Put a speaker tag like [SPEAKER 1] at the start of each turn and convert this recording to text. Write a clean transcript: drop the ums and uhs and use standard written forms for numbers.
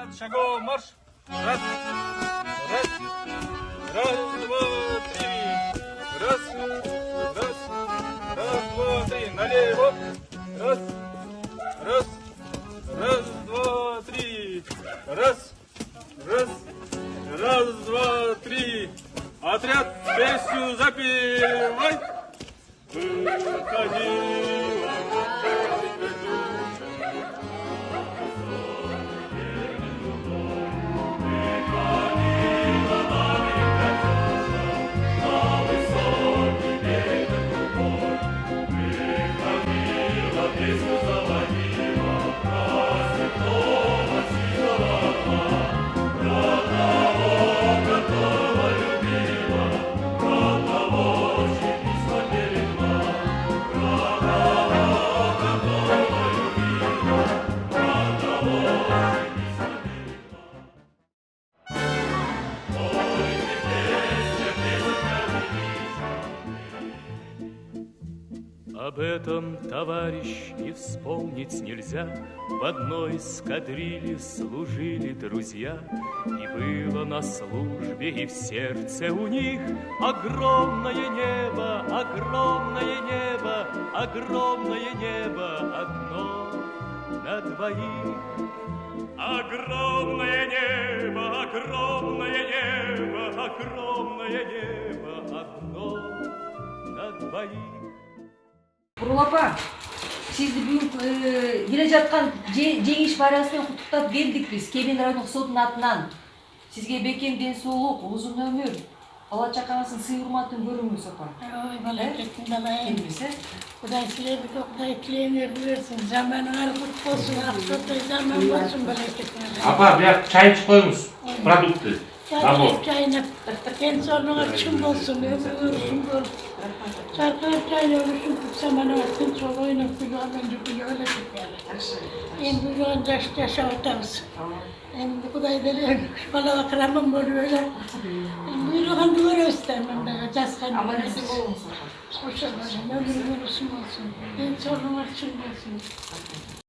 [SPEAKER 1] Отряд, шагом, марш! Раз, раз, раз, два, три. Раз, раз, раз, два, три. Налево. Раз, раз, раз, два, три. Раз, раз, раз, два, три. Отряд, песню запевай. Выходила.
[SPEAKER 2] Об этом, товарищ, не вспомнить нельзя. В одной эскадрилье служили друзья, и было на службе, и в сердце у них огромное небо, огромное небо, огромное небо одно на двоих. Огромное небо, огромное небо, огромное небо одно на двоих.
[SPEAKER 3] Бурул апа, сизди бүгүн келе жаткан жеңиш байрамы куттуктап келдик биз Кебен райондук сотунун атынан. Сизге бекем ден соолук, узун өмүр, бала чакаңыздын сый урматын көрүңүз апа.
[SPEAKER 4] Ой, бала кеттин балайым.
[SPEAKER 3] Келбесе?
[SPEAKER 4] Кудай силерге Кудай тилегиңерди берсин. Заманыңар кут болсун, акчадай заман болсун бала кеттин.
[SPEAKER 5] Апа, бияк чай ичип коюңуз. Продукты.
[SPEAKER 4] Чайнап, чайнап. Ден соолугуңар чың болсун, өмүрүңөр узун болсун. Çarkılar çaylarmışım, kutsamana attın, sol oynak kulağından öyle çıkıyor. En bugün yaşa ortamız. En bu kadar deli, şu bala akramam böyle. En buyruğun duvarı istemem ben, caskan.
[SPEAKER 3] Ama nasip olmuş.
[SPEAKER 4] Hoşça kalın, ömrüm olsun olsun. En sorunlar için olsun.